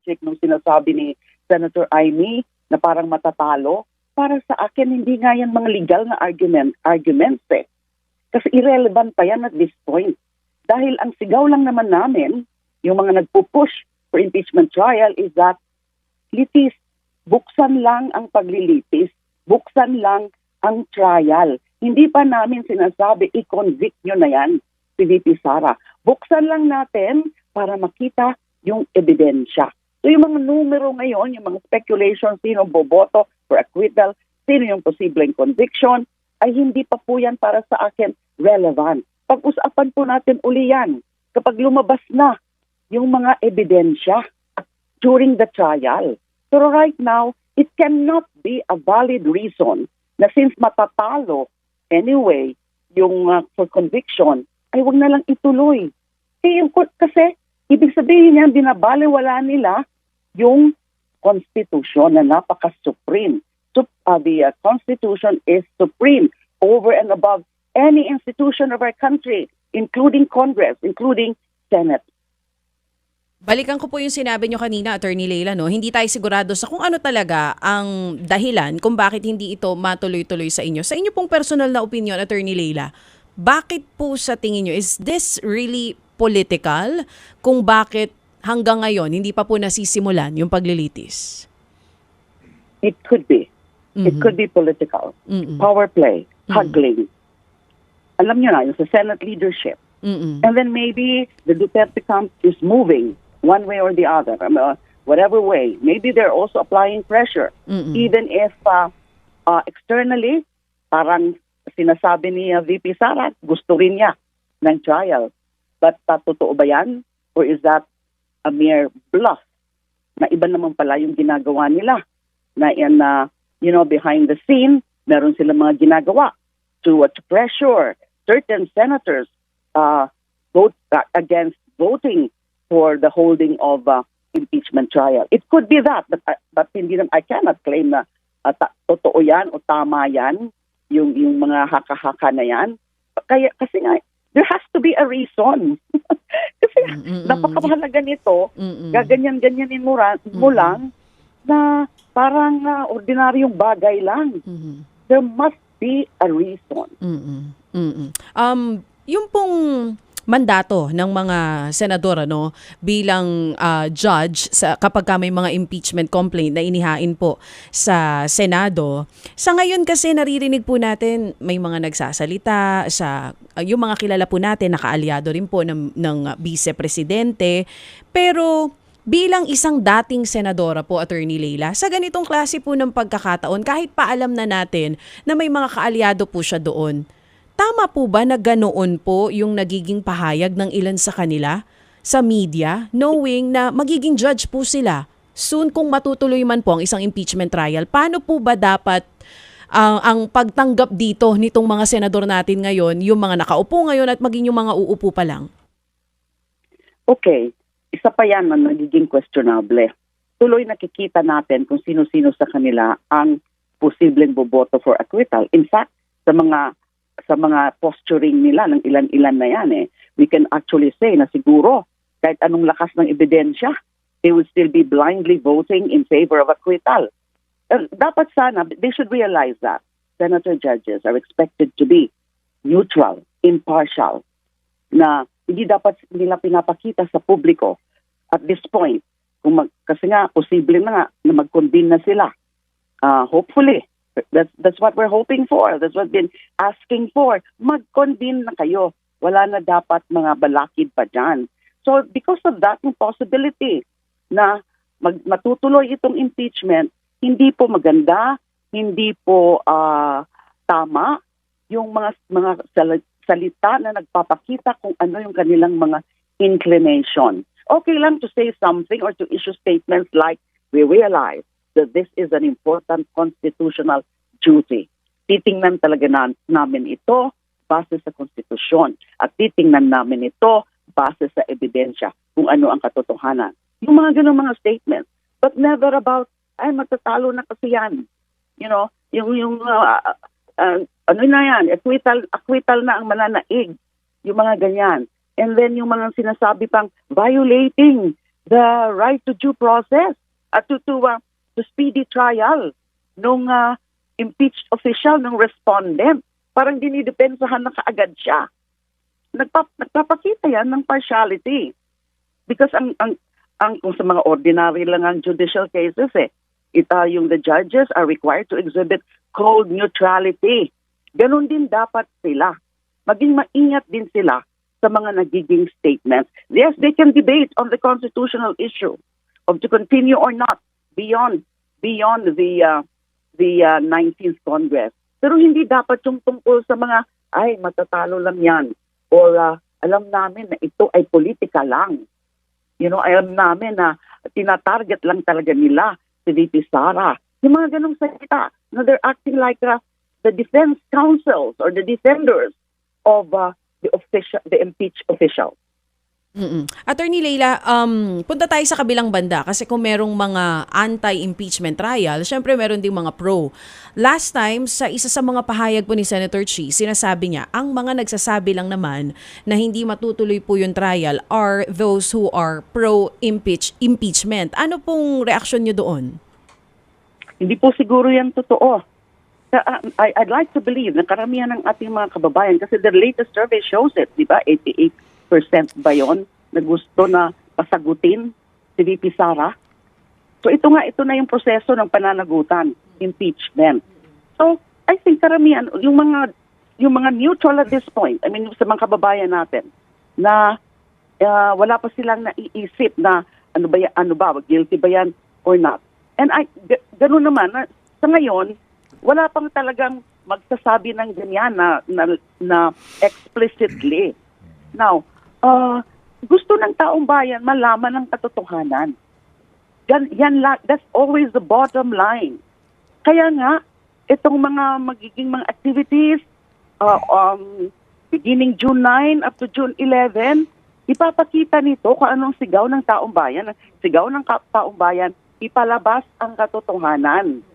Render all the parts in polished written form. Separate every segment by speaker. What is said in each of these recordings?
Speaker 1: logic nung sinasabi ni Senator Amy na parang matatalo. Para sa akin, hindi nga yan mga legal na arguments eh. Kasi irrelevant pa yan at this point. Dahil ang sigaw lang naman namin, yung mga nagpupush for impeachment trial is that litis, buksan lang ang paglilitis, buksan lang ang trial. Hindi pa namin sinasabi, i-convict nyo na yan, si VP Sara. Buksan lang natin para makita yung ebidensya. So yung mga numero ngayon, yung mga speculation, sino boboto for acquittal, sino yung posibleng conviction, ay hindi pa po yan para sa akin relevant. Pag-usapan po natin uli yan kapag lumabas na yung mga ebidensya during the trial. Pero right now, it cannot be a valid reason na since matatalo anyway yung for conviction, ay wag na lang ituloy. Kasi ibig sabihin niyan, binabaliwala nila yung Constitution na napaka-supreme. The Constitution is supreme over and above any institution of our country, including Congress, including Senate.
Speaker 2: Balikan ko po yung sinabi nyo kanina, Attorney Leila, no? Hindi tayo sigurado sa kung ano talaga ang dahilan kung bakit hindi ito matuloy-tuloy sa inyo. Sa inyo pong personal na opinion, Attorney Leila, bakit po sa tingin nyo, is this really political? Kung bakit hanggang ngayon hindi pa po nasisimulan yung paglilitis?
Speaker 1: It could be.
Speaker 2: Mm-hmm.
Speaker 1: It could be political. Mm-hmm. Power play, haggling. Alam nyo na, yung sa Senate leadership. Mm-hmm. And then maybe the Duterte camp is moving one way or the other, whatever way. Maybe they're also applying pressure. Mm-hmm. Even if externally, parang sinasabi ni VP Sara, gusto rin niya ng trial. But totoo ba yan? Or is that a mere bluff? Na iba naman pala yung ginagawa nila. Na yan, behind the scene, meron silang mga ginagawa to pressure certain senators vote against voting for the holding of impeachment trial. It could be that, but hindi I cannot claim na totoo yan o tama yan, yung mga haka-haka na yan. Kasi nga, there has to be a reason. Kasi napakahalaga nito, gaganyan-ganyanin mo lang na parang ordinaryong bagay lang. There must be a reason.
Speaker 2: Yung pong mandato ng mga senador bilang judge kapag may mga impeachment complaint na inihain po sa Senado. Sa ngayon kasi naririnig po natin may mga nagsasalita sa yung mga kilala po natin, nakaalyado rin po ng vice-presidente. Pero bilang isang dating senadora po, Attorney Leila, sa ganitong klase po ng pagkakataon, kahit paalam na natin na may mga kaalyado po siya doon, tama po ba na ganoon po yung nagiging pahayag ng ilan sa kanila sa media, knowing na magiging judge po sila soon kung matutuloy man po ang isang impeachment trial? Paano po ba dapat ang pagtanggap dito nitong mga senador natin ngayon, yung mga nakaupo ngayon at maging yung mga uupo pa lang?
Speaker 1: Okay, isa pa yan na nagiging questionable. Tuloy nakikita natin kung sino-sino sa kanila ang posibleng boboto for acquittal. In fact, sa mga posturing nila ng ilan-ilan na yan we can actually say na siguro kahit anong lakas ng ebidensya, they will still be blindly voting in favor of acquittal. Dapat sana, they should realize that senator judges are expected to be neutral, impartial, na hindi dapat nila pinapakita sa publiko at this point. Kasi nga, posible na nga na mag-convene na sila. Hopefully, that's what we're hoping for. That's what we've been asking for. Mag-convene na kayo. Wala na dapat mga balakid pa dyan. So because of that, yung possibility na matutuloy itong impeachment, hindi po maganda, hindi po tama yung mga salita na nagpapakita kung ano yung kanilang mga inclination. Okay lang to say something or to issue statements like, we realize that this is an important constitutional duty. Titingnan talaga namin ito base sa konstitusyon at titingnan namin ito base sa ebidensya kung ano ang katotohanan. Yung mga ganung mga statements, but never about, ay matatalo na kasi yan. You know, ano na yan, acquittal na ang mananaig. Yung mga ganyan. And then yung mga sinasabi pang violating the right to due process at to speedy trial nung impeached official, nung respondent. Parang dinidepensahan na kaagad siya. Nagpapakita yan ng partiality. Because ang kung sa mga ordinary lang ang judicial cases yung the judges are required to exhibit cold neutrality. Ganon din dapat sila. Maging maingat din sila sa mga nagiging statements. Yes, they can debate on the constitutional issue of to continue or not beyond the 19th Congress. Pero hindi dapat yung tungkol sa mga, matatalo lang yan. Or alam namin na ito ay politika lang. Alam namin na tinatarget lang talaga nila si VP Sara. Yung mga ganong salita na they're acting like the defense counsels or the defenders of the impeached official.
Speaker 2: Attorney Leila, punta tayo sa kabilang banda kasi kung merong mga anti-impeachment trial, syempre meron ding mga pro. Last time, sa isa sa mga pahayag po ni Senator Chi, sinasabi niya, ang mga nagsasabi lang naman na hindi matutuloy po yung trial are those who are pro-impeachment. Ano pong reaksyon niyo doon?
Speaker 1: Hindi po siguro yan totoo. I'd like to believe na karamihan ng ating mga kababayan, kasi the latest survey shows it, di ba? 88% ba yun na gusto na pasagutin si VP Sara? So ito na yung proseso ng pananagutan, impeachment. So I think karamihan, yung mga neutral at this point, I mean sa mga kababayan natin, na wala pa silang naiisip na ano ba, guilty ba yan or not. And ganoon naman, sa ngayon, wala pang talagang magsasabi ng ganyan na explicitly. Now, gusto ng taong bayan malaman ng katotohanan. That's always the bottom line. Kaya nga, itong mga magiging mga activities, beginning June 9 up to June 11, ipapakita nito kung anong sigaw ng taong bayan. Sigaw ng taong bayan, ipalabas ang katotohanan.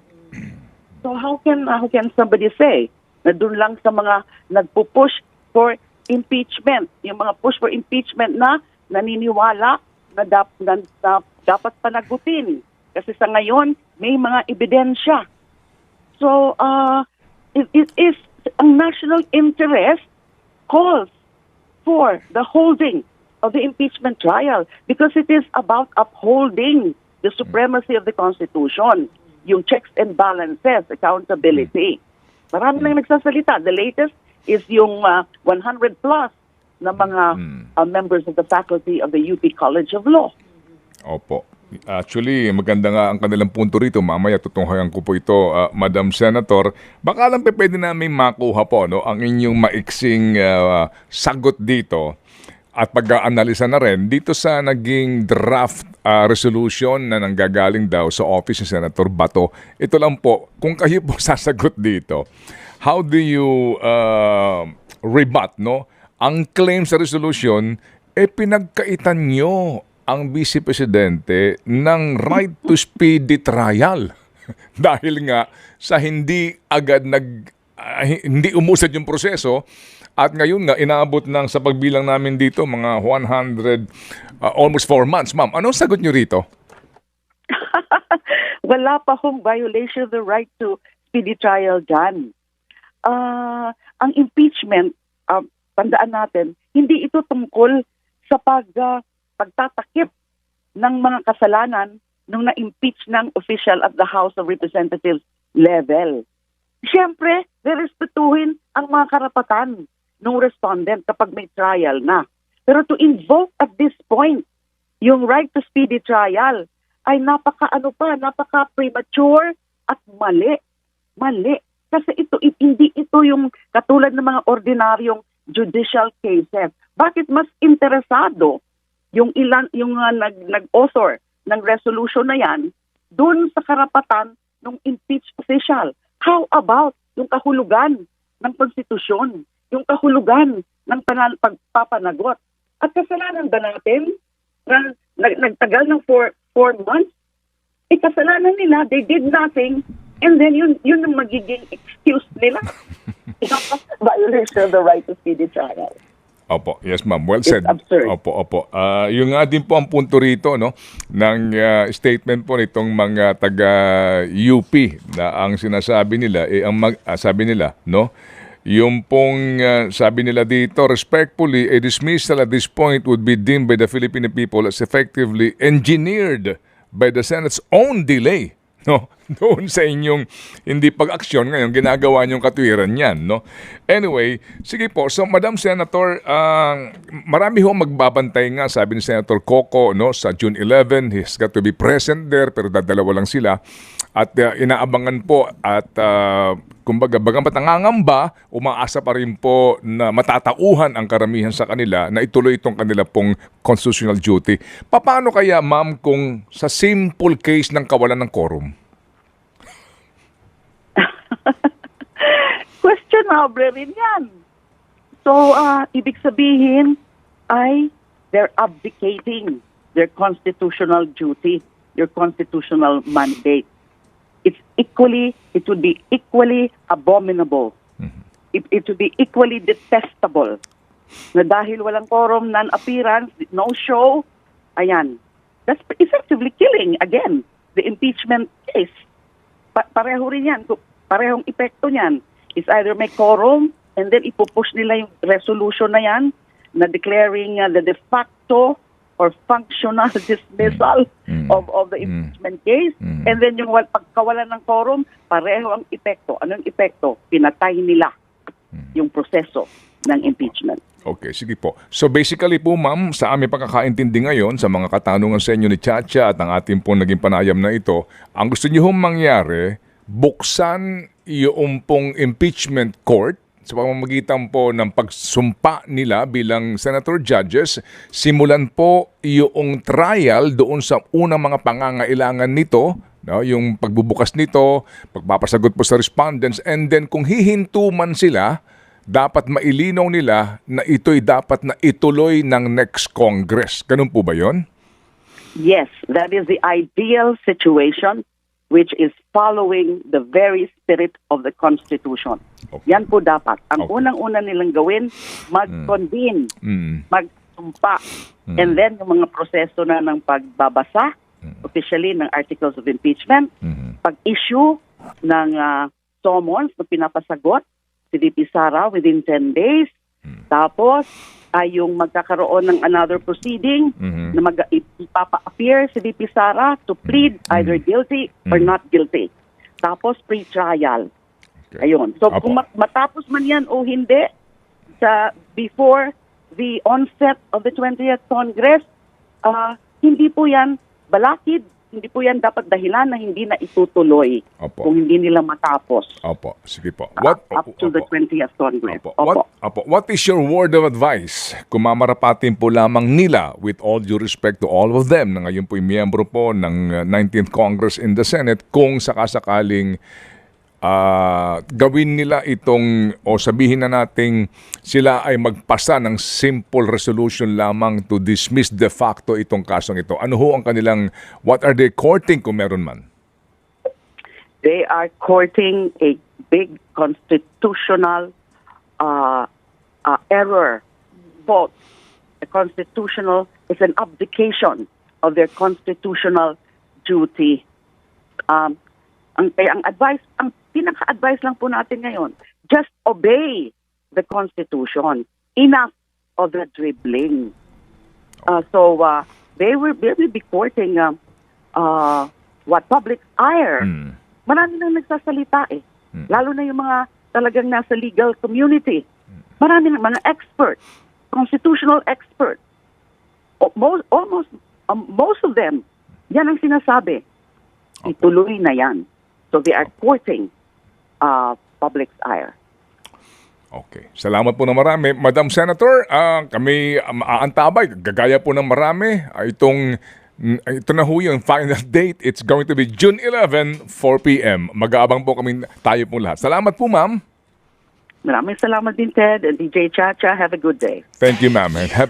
Speaker 1: So how can somebody say na doon lang sa mga nagpupush for impeachment, yung mga push for impeachment na naniniwala na dapat panagutin kasi sa ngayon may mga ebidensya. So it is ang national interest calls for the holding of the impeachment trial because it is about upholding the supremacy of the Constitution, yung checks and balances, accountability. Marami nang nagsasalita. The latest is yung 100 plus na mga members of the faculty of the UP College of Law.
Speaker 3: Opo. Actually, maganda nga ang kanilang punto rito. Mamaya tutunghayan ko po ito, Madam Senator. Baka lang pwede namin makuha po ang inyong maiksing sagot dito at pag-aanalisa na rin dito sa naging draft resolution na nanggagaling daw sa office ni Senator Bato. Ito lang po, kung kayo po sasagot dito, how do you rebut ang claim sa resolution, pinagkaitan nyo ang Vice Presidente ng right to speedy trial dahil nga sa hindi agad hindi umusad yung proseso. At ngayon nga, inaabot ng sa pagbilang namin dito, mga 100, almost 4 months. Ma'am, anong sagot nyo rito?
Speaker 1: Wala pa hong violation of the right to speedy trial dyan. Ang impeachment, tandaan natin, hindi ito tungkol sa pagtatakip ng mga kasalanan nung na-impeach ng official at the House of Representatives level. Siyempre, respetuhin ang mga karapatan ng respondent kapag may trial na. Pero to invoke at this point yung right to speedy trial ay napaka-premature at mali. Mali. Kasi hindi ito yung katulad ng mga ordinaryong judicial cases. Bakit mas interesado yung nag-author ng resolution na yan dun sa karapatan ng impeached official? How about yung kahulugan ng konstitusyon? Yung kahulugan ng pagpapanagot. At kasalanan ba natin na nagtagal ng 4 months? Kasalanan nila, they did nothing, and then yun ang magiging excuse nila. Violation of the right to speedy trial.
Speaker 3: Opo, yes ma'am. Well said.
Speaker 1: absurd.
Speaker 3: Opo. Yung nga din po ang punto rito no ng statement po nitong mga taga UP na ang sinasabi nila sabi nila no yung pong sabi nila dito, respectfully, a dismissal at this point would be deemed by the Filipino people as effectively engineered by the Senate's own delay. No, doon sa inyong hindi pag-aksyon ngayon, ginagawa niyong katwiran yan. No? Anyway, sige po. So, Madam Senator, marami ho magbabantay nga, sabi ni Senator Coco, no, sa June 11, he's got to be present there, pero dadalawa lang sila. At inaabangan po at kumbaga, bagamat nangangamba, umaasa pa rin po na matatauhan ang karamihan sa kanila na ituloy itong kanila pong constitutional duty. Paano kaya, ma'am, kung sa simple case ng kawalan ng quorum?
Speaker 1: Questionable rin yan. So, ibig sabihin ay they're abdicating their constitutional duty, their constitutional mandate. It would be equally abominable. It would be equally detestable na dahil walang quorum, non-appearance, no show, ayan. That's effectively killing, again, the impeachment case. Pareho rin yan. Parehong epekto niyan. Is either may quorum and then ipupush nila yung resolution na yan na declaring the de facto or functional dismissal of the impeachment case. And then yung pagkawalan ng quorum, pareho ang epekto. Anong epekto? Pinatay nila yung proseso ng impeachment.
Speaker 3: Okay, sige po. So basically po ma'am, sa aming pagkakaintindi ngayon, sa mga katanungan sa inyo ni Chacha at ang ating po naging panayam na ito, ang gusto niyo hong mangyari, buksan yung pong impeachment court sa pamamagitan po ng pagsumpa nila bilang senator judges, simulan po yung trial doon sa unang mga pangangailangan nito, no, yung pagbubukas nito, pagpapasagot po sa respondents, and then kung hihinto man sila, dapat mailinaw nila na ito'y dapat na ituloy ng next Congress. Ganun po ba yon?
Speaker 1: Yes, that is the ideal situation, which is following the very spirit of the Constitution. Okay. Yan po dapat. Ang unang-una nilang gawin, mag-convene, magsumpa, and then yung mga proseso na ng pagbabasa, officially ng Articles of Impeachment, pag-issue ng summons na pinapasagot si VP Sara within 10 days, tapos ay yung magkakaroon ng another proceeding na ipapa-appear si VP Sara to plead either guilty or not guilty. Tapos pre-trial. Okay. Ayun. So kung matapos man yan o hindi before the onset of the 20th Congress, hindi po yan balakid. Hindi po yan dapat dahilan na hindi na itutuloy kung hindi nila matapos.
Speaker 3: Opo, sige po.
Speaker 1: Up to the 20th Congress.
Speaker 3: What is your word of advice kung mamarapatin po lamang nila, with all due respect to all of them, na ngayon po'y miyembro po ng 19th Congress in the Senate, kung sakasakaling gawin nila itong, o sabihin na nating sila ay magpasa ng simple resolution lamang to dismiss de facto itong kasong ito. Ano ho ang kanilang, what are they courting kung meron man?
Speaker 1: They are courting a big constitutional error. Both the constitutional is an abdication of their constitutional duty. Ang advice, ang pinaka-advice lang po natin ngayon, just obey the Constitution. Enough of the dribbling. So they will be courting what public ire. Marami nang nagsasalita eh. Lalo na yung mga talagang nasa legal community. Marami nang mga experts, constitutional experts. Most of them, yan ang sinasabi. Ituloy na yan. So they are courting public's ire.
Speaker 3: Okay. Salamat po na marami. Madam Senator, kami aantabay, gagaya po ng marami. Ito na ho yung final date. It's going to be June 11, 4 p.m. Mag-aabang po kami, tayo po lahat. Salamat po, ma'am.
Speaker 1: Maraming salamat din, Ted and DJ Chacha. Have a good day.
Speaker 3: Thank you, ma'am. And have